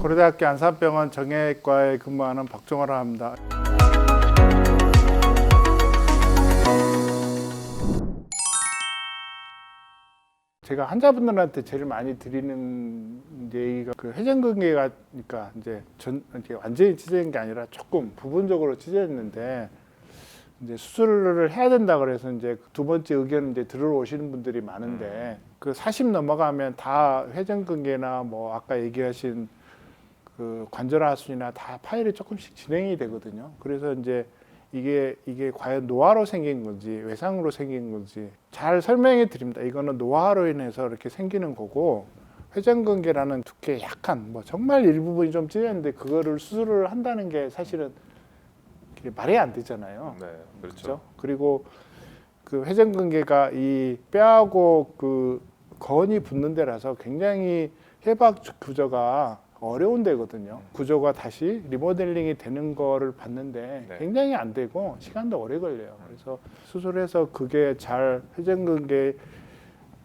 고려대학교 안산병원 정형외과에 근무하는 박종호라 합니다. 제가 환자분들한테 제일 많이 드리는 얘기가 그 회전근개가 그러니까 이제 완전히 찢어진 게 아니라 조금 부분적으로 찢어졌는데 이제 수술을 해야 된다 그래서 이제 두 번째 의견 이제 들으러 오시는 분들이 많은데 그 40 넘어가면 다 회전근개나 뭐 아까 얘기하신 그 관절하순이나 다 파열이 조금씩 진행이 되거든요. 그래서 이제 이게 과연 노화로 생긴 건지 외상으로 생긴 건지 잘 설명해 드립니다. 이거는 노화로 인해서 이렇게 생기는 거고 회전근개라는 두께 약한 뭐 정말 일부분이 좀 찢어졌는데 그거를 수술을 한다는 게 사실은 말이 안 되잖아요. 네, 그렇죠. 그렇죠? 그리고 그 회전근개가 이 뼈하고 그 건이 붙는 데라서 굉장히 해박 구조가 어려운 데거든요. 구조가 다시 리모델링이 되는 거를 봤는데 네. 굉장히 안 되고 시간도 오래 걸려요. 그래서 수술해서 그게 잘 회전근개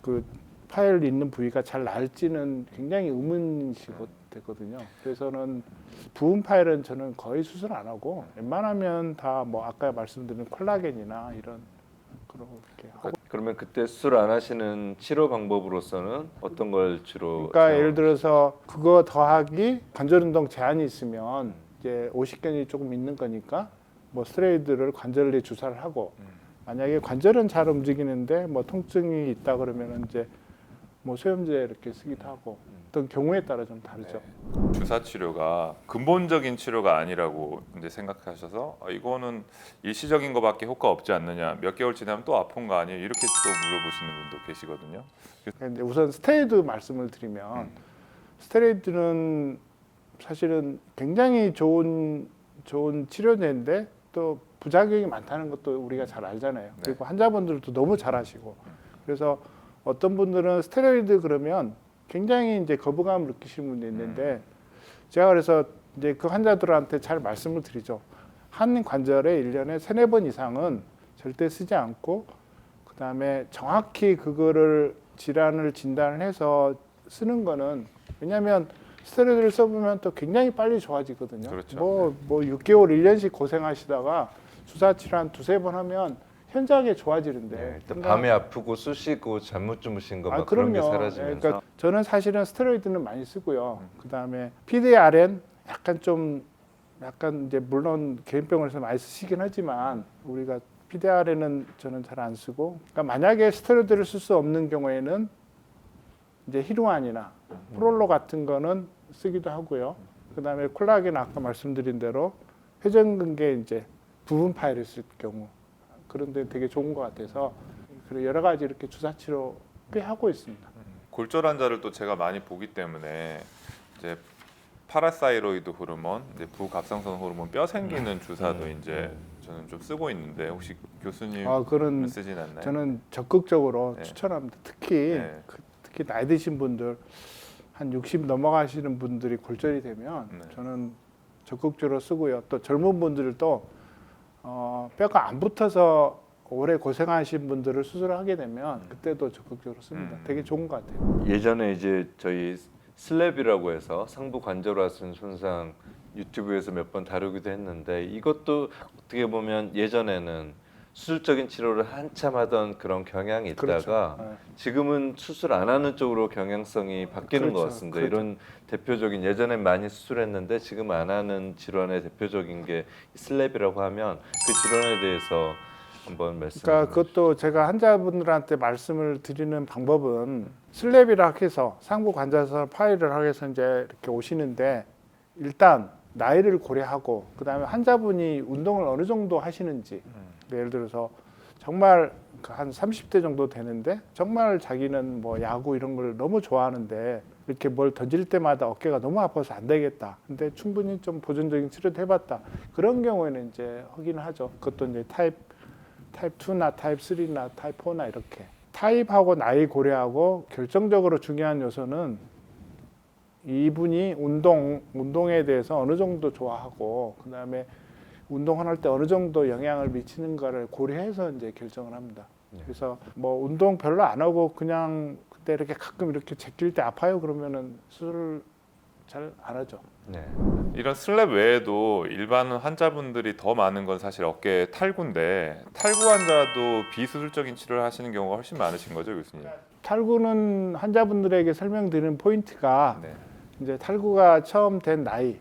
그 파열 있는 부위가 잘 나을지는 굉장히 의문시가 되거든요. 그래서는 부분 파열은 저는 거의 수술 안 하고 웬만하면 다 뭐 아까 말씀드린 콜라겐이나 이런 그런 거 이렇게 하고. 그러면 그때 수술 안 하시는 치료 방법으로서는 어떤 걸 주로? 그러니까 예를 들어서 그거 더하기 관절 운동 제한이 있으면 이제 오십견이 조금 있는 거니까 뭐 스테로이드를 관절에 주사를 하고 만약에 관절은 잘 움직이는데 뭐 통증이 있다 그러면 이제 뭐 소염제 이렇게 쓰기도 하고 어떤 경우에 따라 좀 다르죠. 주사 치료가 근본적인 치료가 아니라고 이제 생각하셔서 이거는 일시적인 거밖에 효과 없지 않느냐, 몇 개월 지나면 또 아픈 거 아니에요? 이렇게 또 물어보시는 분도 계시거든요. 근데 우선 스테로이드 말씀을 드리면 스테로이드는 사실은 굉장히 좋은 치료제인데 또 부작용이 많다는 것도 우리가 잘 알잖아요. 네. 그리고 환자분들도 너무 잘 아시고 그래서 어떤 분들은 스테로이드 그러면 굉장히 이제 거부감을 느끼시는 분도 있는데 제가 그래서 이제 그 환자들한테 잘 말씀을 드리죠. 한 관절에 1년에 3-4번 이상은 절대 쓰지 않고 그다음에 정확히 그거를 질환을 진단을 해서 쓰는 거는 왜냐하면 스테로이드를 써보면 또 굉장히 빨리 좋아지거든요. 그렇죠. 뭐 6개월, 1년씩 고생하시다가 주사 치료 한 2-3번 하면 현저하게 좋아지는데 네, 일단 밤에 아프고 쑤시고 잠못 주무신 거 막 그런 게 그럼요. 사라지면서. 그러니까 저는 사실은 스테로이드는 많이 쓰고요. 그다음에 PDRN 약간 이제 물론 개인병원에서 많이 쓰시긴 하지만 우리가 PDRN은 저는 잘 안 쓰고 그러니까 만약에 스테로이드를 쓸 수 없는 경우에는 이제 히루안이나 프롤로 같은 거는 쓰기도 하고요. 그다음에 콜라겐 아까 말씀드린 대로 회전근개 이제 부분 파열을 쓸 경우 그런데 되게 좋은 것 같아서 그리고 여러 가지 이렇게 주사 치료 꽤 하고 있습니다. 골절 환자를 또 제가 많이 보기 때문에 이제 파라사이로이드 호르몬, 이제 부갑상선 호르몬 뼈 생기는 주사도 이제 저는 좀 쓰고 있는데 혹시 교수님 그런 쓰진 않나요? 저는 적극적으로 네. 추천합니다. 특히 네. 특히 나이 드신 분들 한 60 넘어가시는 분들이 골절이 되면 네. 저는 적극적으로 쓰고요. 또 젊은 분들도 뼈가 안 붙어서 오래 고생하신 분들을 수술하게 되면 그때도 적극적으로 씁니다. 되게 좋은 것 같아요. 예전에 이제 저희 슬랩이라고 해서 상부 관절화순 손상 유튜브에서 몇 번 다루기도 했는데 이것도 어떻게 보면 예전에는 수술적인 치료를 한참 하던 그런 경향이 있다가 그렇죠. 네. 지금은 수술 안 하는 쪽으로 경향성이 바뀌는 것 그렇죠. 같습니다. 그렇죠. 이런 대표적인 예전엔 많이 수술했는데 지금 안 하는 질환의 대표적인 게 슬랩이라고 하면 그 질환에 대해서 한번 말씀해 그러니까 그것도 제가 환자분들한테 말씀을 드리는 방법은 슬랩이라 해서 상부 관절선 파열을 하기 위해서 이제 이렇게 오시는데 일단 나이를 고려하고 그다음에 환자분이 운동을 어느 정도 하시는지 예를 들어서 정말 한 30대 정도 되는데 정말 자기는 뭐 야구 이런 걸 너무 좋아하는데 이렇게 뭘 던질 때마다 어깨가 너무 아파서 안 되겠다. 근데 충분히 좀 보존적인 치료도 해봤다. 그런 경우에는 이제 하긴 하죠. 그것도 이제 타입 2나 타입 3나 타입 4나 이렇게 타입하고 나이 고려하고 결정적으로 중요한 요소는 이분이 운동에 대해서 어느 정도 좋아하고 그다음에 운동할 때 어느 정도 영향을 미치는가를 고려해서 이제 결정을 합니다. 그래서 뭐 운동 별로 안 하고 그냥 그때 이렇게 가끔 이렇게 제낄 때 아파요 그러면은 수술 잘 안 하죠. 네. 이런 슬랩 외에도 일반 환자분들이 더 많은 건 사실 어깨 탈구인데 탈구 환자도 비수술적인 치료를 하시는 경우가 훨씬 많으신 거죠, 교수님? 탈구는 환자분들에게 설명드리는 포인트가 네. 이제 탈구가 처음 된 나이,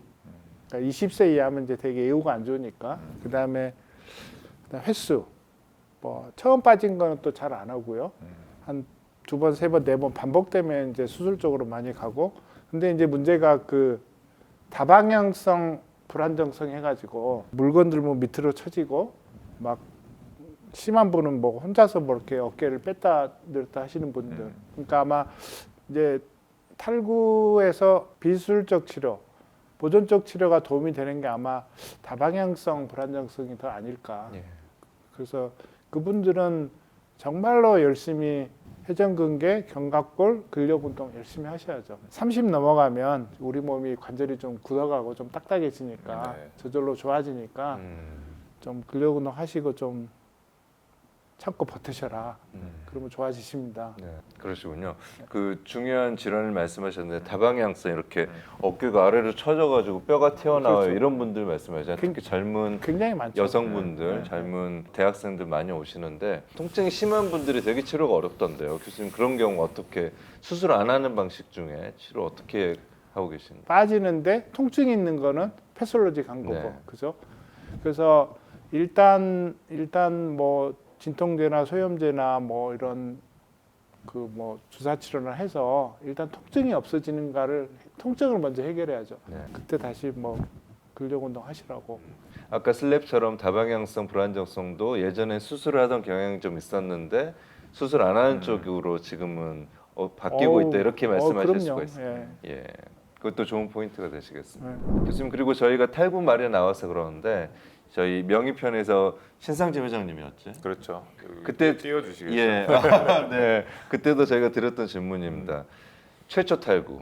그러니까 20세 이하면 이제 되게 예후가 안 좋으니까 그다음 횟수, 뭐 처음 빠진 거는 또 잘 안 하고요. 한 2번, 3번, 4번 반복되면 이제 수술 쪽으로 많이 가고. 근데 이제 문제가 그 다방향성 불안정성 해가지고 물건 들면 밑으로 처지고 막 심한 분은 뭐 혼자서 뭐 이렇게 어깨를 뺐다 늘었다 하시는 분들. 그러니까 아마 이제 탈구에서 비수술적 치료, 보존적 치료가 도움이 되는 게 아마 다방향성 불안정성이 더 아닐까. 예. 그래서 그분들은 정말로 열심히 회전근개, 견갑골, 근력 운동 열심히 하셔야죠. 30 넘어가면 우리 몸이 관절이 좀 굳어가고 좀 딱딱해지니까 네. 저절로 좋아지니까 좀 근력 운동 하시고 좀 참고 버티셔라. 그러면 좋아지십니다. 네, 그러시군요. 그 중요한 질환을 말씀하셨는데 다방향성 이렇게 어깨가 아래로 처져가지고 뼈가 튀어나와요. 그렇죠. 이런 분들 말씀하시잖아요. 특히 젊은 굉장히 많죠. 여성분들, 네. 젊은 대학생들 많이 오시는데 통증이 심한 분들이 되게 치료가 어렵던데요. 교수님 그런 경우 어떻게 수술 안 하는 방식 중에 치료 어떻게 하고 계신가요? 빠지는데 통증이 있는 거는 패솔로지 간 거고, 네. 그죠? 그래서 일단 뭐 진통제나 소염제나 뭐 이런 그 뭐 주사 치료를 해서 일단 통증이 없어지는가를 통증을 먼저 해결해야죠. 네. 그때 다시 뭐 근력 운동 하시라고. 아까 슬랩처럼 다방향성 불안정성도 예전에 수술을 하던 경향이 좀 있었는데 수술 안 하는 쪽으로 지금은 바뀌고 어우, 있다 이렇게 말씀하실 그럼요. 수가 있습니다. 예. 예, 그것도 좋은 포인트가 되시겠습니다. 네. 교수님 그리고 저희가 탈구 말이 나와서 그러는데 저희 명의편에서 신상진 회장님이었지. 그렇죠. 그때 띄워주시겠어요? 예, 네. 그때도 저희가 드렸던 질문입니다. 최초 탈구.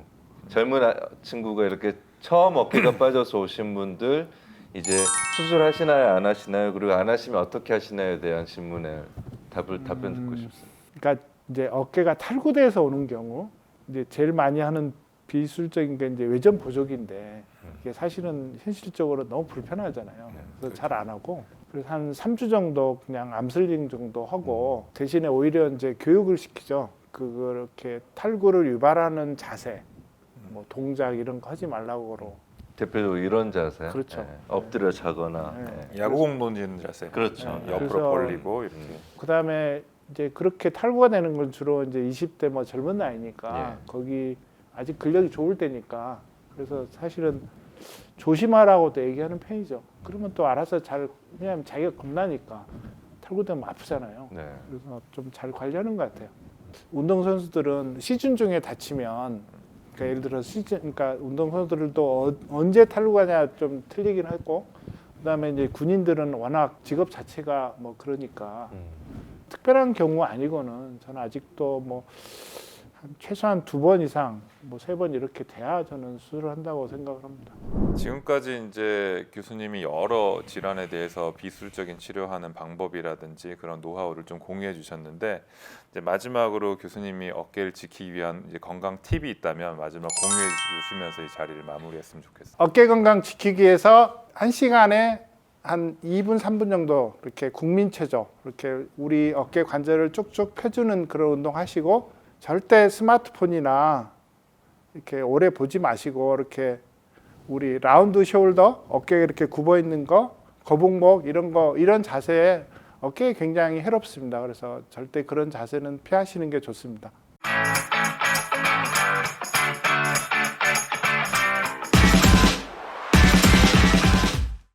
젊은 친구가 이렇게 처음 어깨가 빠져서 오신 분들 이제 수술하시나요, 안 하시나요? 그리고 안 하시면 어떻게 하시나요에 대한 질문에 답변 듣고 싶습니다. 그러니까 이제 어깨가 탈구돼서 오는 경우 이제 제일 많이 하는 비술적인 게 이제 외전 보조기인데 이게 사실은 현실적으로 너무 불편하잖아요. 그래서 잘 안 하고 그래서 한 3주 정도 그냥 암슬링 정도 하고 대신에 오히려 이제 교육을 시키죠. 그렇게 탈구를 유발하는 자세, 뭐 동작 이런 거 하지 말라고. 대표적으로 이런 자세. 그렇죠. 예, 엎드려 자거나. 네. 예. 야구공 던지는 자세. 그렇죠. 옆으로 그래서- 벌리고 이렇게. 그다음에 이제 그렇게 탈구가 되는 건 주로 이제 20대 뭐 젊은 나이니까 거기 아직 근력이 좋을 때니까 그래서 사실은 조심하라고도 얘기하는 편이죠. 그러면 또 알아서 잘 왜냐하면 자기가 겁나니까 탈구되면 아프잖아요. 네. 그래서 좀 잘 관리하는 것 같아요. 운동 선수들은 시즌 중에 다치면 그러니까 예를 들어 시즌 그러니까 운동 선수들도 언제 탈구하냐 좀 틀리긴 하고 그다음에 이제 군인들은 워낙 직업 자체가 뭐 그러니까 특별한 경우 아니고는 저는 아직도 뭐 한 최소한 2번 이상 뭐 3번 이렇게 돼야 저는 수술을 한다고 생각을 합니다. 지금까지 이제 교수님이 여러 질환에 대해서 비술적인 치료하는 방법이라든지 그런 노하우를 좀 공유해 주셨는데 이제 마지막으로 교수님이 어깨를 지키기 위한 이제 건강 팁이 있다면 마지막 공유해 주시면서 이 자리를 마무리했으면 좋겠습니다. 어깨 건강 지키기 위해서 1시간에 한 2분, 3분 정도 이렇게 국민체조 이렇게 우리 어깨 관절을 쭉쭉 펴주는 그런 운동 하시고 절대 스마트폰이나 이렇게 오래 보지 마시고 이렇게 우리 라운드 숄더 어깨가 이렇게 굽어 있는 거 거북목 이런 거 이런 자세에 어깨에 굉장히 해롭습니다. 그래서 절대 그런 자세는 피하시는 게 좋습니다.